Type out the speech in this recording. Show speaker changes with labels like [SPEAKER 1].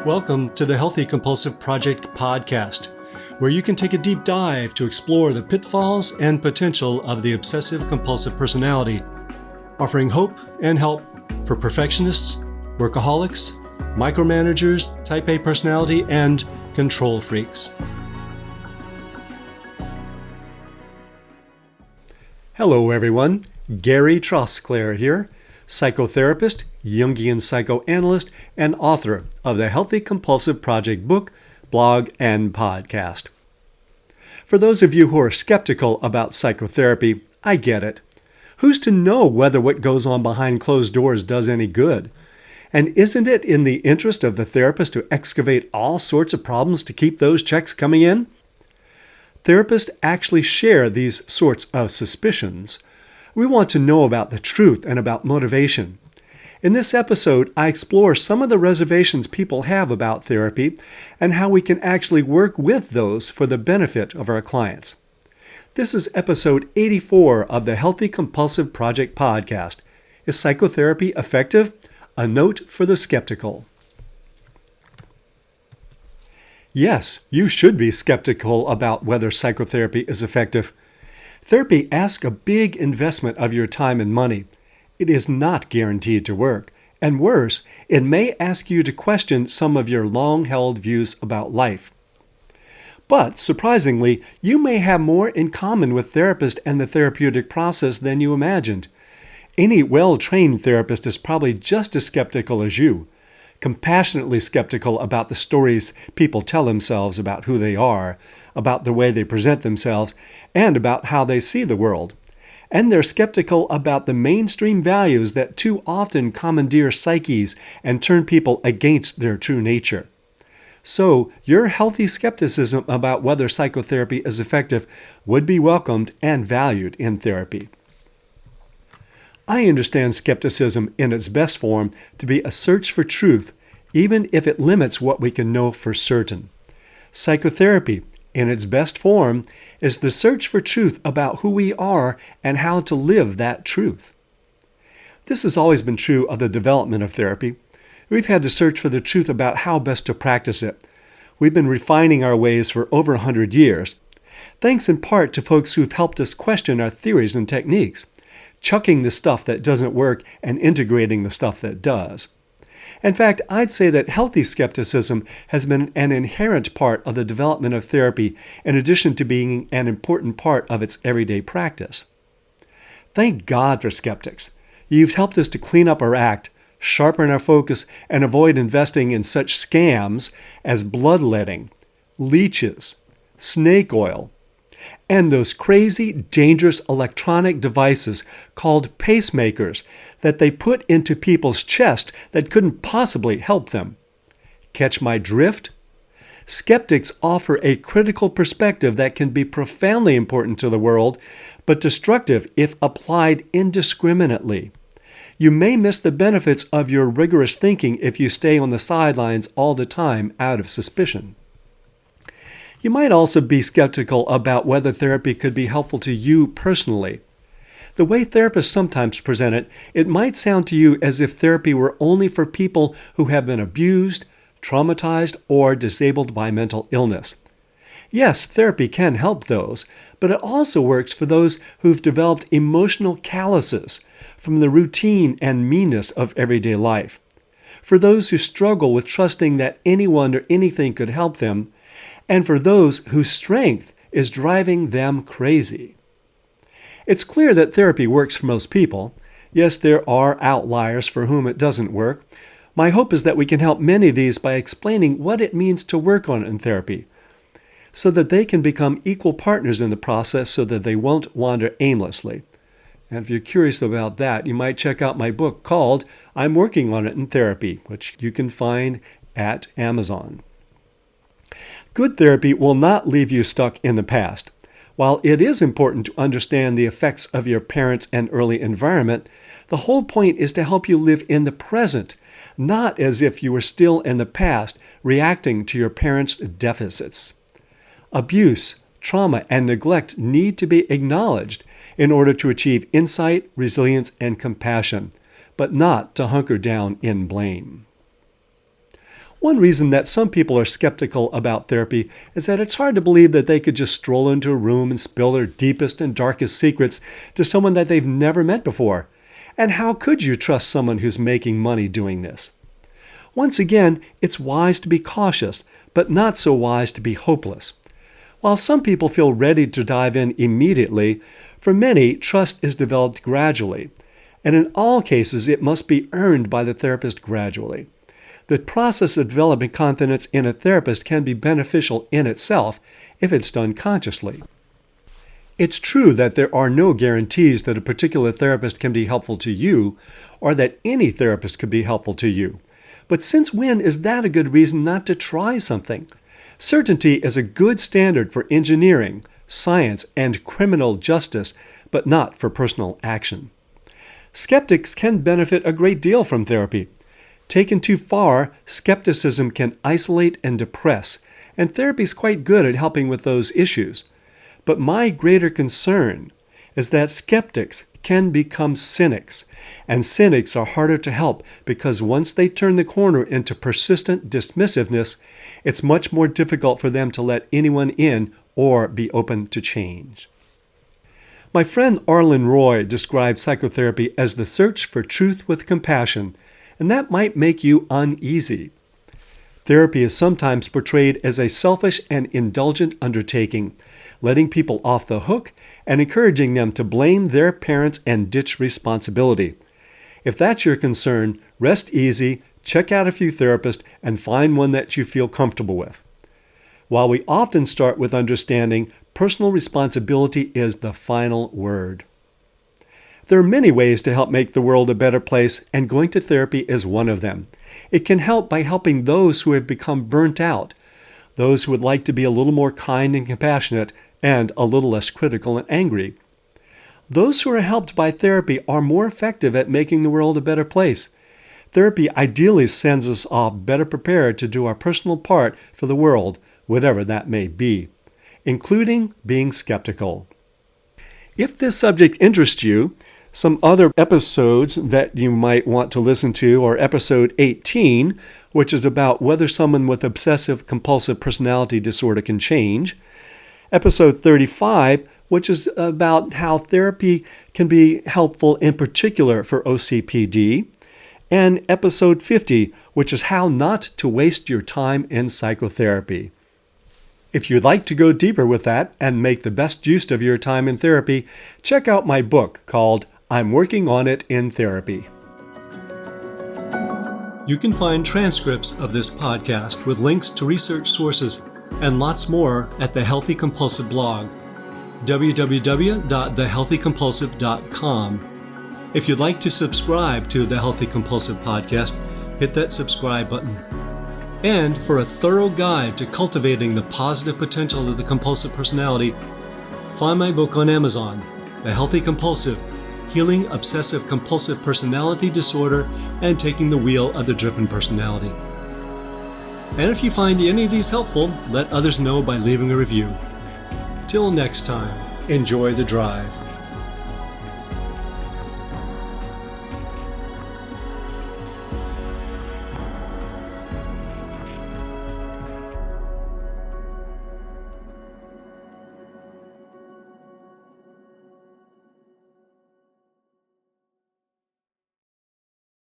[SPEAKER 1] Welcome to the Healthy Compulsive Project podcast, where you can take a deep dive to explore the pitfalls and potential of the obsessive-compulsive personality, offering hope and help for perfectionists, workaholics, micromanagers, type A personality, and control freaks. Hello, everyone. Gary Trosclair here, psychotherapist, Jungian psychoanalyst, and author of the Healthy Compulsive Project book, blog, and podcast. For those of you who are skeptical about psychotherapy, I get it. Who's to know whether what goes on behind closed doors does any good? And isn't it in the interest of the therapist to excavate all sorts of problems to keep those checks coming in? Therapists actually share these sorts of suspicions. We want to know about the truth and about motivation. In this episode, I explore some of the reservations people have about therapy and how we can actually work with those for the benefit of our clients. This is episode 84 of the Healthy Compulsive Project podcast. Is psychotherapy effective? A note for the skeptical. Yes, you should be skeptical about whether psychotherapy is effective. Therapy asks a big investment of your time and money. It is not guaranteed to work. And worse, it may ask you to question some of your long-held views about life. But, surprisingly, you may have more in common with therapists and the therapeutic process than you imagined. Any well-trained therapist is probably just as skeptical as you, compassionately skeptical about the stories people tell themselves about who they are, about the way they present themselves, and about how they see the world. And they're skeptical about the mainstream values that too often commandeer psyches and turn people against their true nature. So, your healthy skepticism about whether psychotherapy is effective would be welcomed and valued in therapy. I understand skepticism in its best form to be a search for truth, even if it limits what we can know for certain. Psychotherapy, in its best form, is the search for truth about who we are and how to live that truth. This has always been true of the development of therapy. We've had to search for the truth about how best to practice it. We've been refining our ways for over 100 years, thanks in part to folks who've helped us question our theories and techniques, chucking the stuff that doesn't work and integrating the stuff that does. In fact, I'd say that healthy skepticism has been an inherent part of the development of therapy, in addition to being an important part of its everyday practice. Thank God for skeptics. You've helped us to clean up our act, sharpen our focus, and avoid investing in such scams as bloodletting, leeches, snake oil, and those crazy, dangerous electronic devices called pacemakers that they put into people's chest that couldn't possibly help them. Catch my drift? Skeptics offer a critical perspective that can be profoundly important to the world, but destructive if applied indiscriminately. You may miss the benefits of your rigorous thinking if you stay on the sidelines all the time out of suspicion. You might also be skeptical about whether therapy could be helpful to you personally. The way therapists sometimes present it, it might sound to you as if therapy were only for people who have been abused, traumatized, or disabled by mental illness. Yes, therapy can help those, but it also works for those who've developed emotional calluses from the routine and meanness of everyday life. For those who struggle with trusting that anyone or anything could help them, and for those whose strength is driving them crazy. It's clear that therapy works for most people. Yes, there are outliers for whom it doesn't work. My hope is that we can help many of these by explaining what it means to work on it in therapy, so that they can become equal partners in the process so that they won't wander aimlessly. And if you're curious about that, you might check out my book called I'm Working on It in Therapy, which you can find at Amazon. Good therapy will not leave you stuck in the past. While it is important to understand the effects of your parents' and early environment, the whole point is to help you live in the present, not as if you were still in the past reacting to your parents' deficits. Abuse, trauma, and neglect need to be acknowledged in order to achieve insight, resilience, and compassion, but not to hunker down in blame. One reason that some people are skeptical about therapy is that it's hard to believe that they could just stroll into a room and spill their deepest and darkest secrets to someone that they've never met before. And how could you trust someone who's making money doing this? Once again, it's wise to be cautious, but not so wise to be hopeless. While some people feel ready to dive in immediately, for many, trust is developed gradually. And in all cases, it must be earned by the therapist gradually. The process of developing confidence in a therapist can be beneficial in itself if it's done consciously. It's true that there are no guarantees that a particular therapist can be helpful to you, or that any therapist could be helpful to you. But since when is that a good reason not to try something? Certainty is a good standard for engineering, science, and criminal justice, but not for personal action. Skeptics can benefit a great deal from therapy. Taken too far, skepticism can isolate and depress, and therapy is quite good at helping with those issues. But my greater concern is that skeptics can become cynics, and cynics are harder to help because once they turn the corner into persistent dismissiveness, it's much more difficult for them to let anyone in or be open to change. My friend Arlen Roy described psychotherapy as the search for truth with compassion, and that might make you uneasy. Therapy is sometimes portrayed as a selfish and indulgent undertaking, letting people off the hook and encouraging them to blame their parents and ditch responsibility. If that's your concern, rest easy, check out a few therapists, and find one that you feel comfortable with. While we often start with understanding, personal responsibility is the final word. There are many ways to help make the world a better place, and going to therapy is one of them. It can help by helping those who have become burnt out, those who would like to be a little more kind and compassionate, and a little less critical and angry. Those who are helped by therapy are more effective at making the world a better place. Therapy ideally sends us off better prepared to do our personal part for the world, whatever that may be, including being skeptical. If this subject interests you, some other episodes that you might want to listen to are episode 18, which is about whether someone with obsessive-compulsive personality disorder can change, episode 35, which is about how therapy can be helpful in particular for OCPD, and episode 50, which is how not to waste your time in psychotherapy. If you'd like to go deeper with that and make the best use of your time in therapy, check out my book called I'm Working on It in Therapy. You can find transcripts of this podcast with links to research sources and lots more at the Healthy Compulsive blog, www.thehealthycompulsive.com. If you'd like to subscribe to the Healthy Compulsive podcast, hit that subscribe button. And for a thorough guide to cultivating the positive potential of the compulsive personality, find my book on Amazon, The Healthy Compulsive, Healing Obsessive-Compulsive Personality Disorder and Taking the Wheel of the Driven Personality. And if you find any of these helpful, let others know by leaving a review. Till next time, enjoy the drive.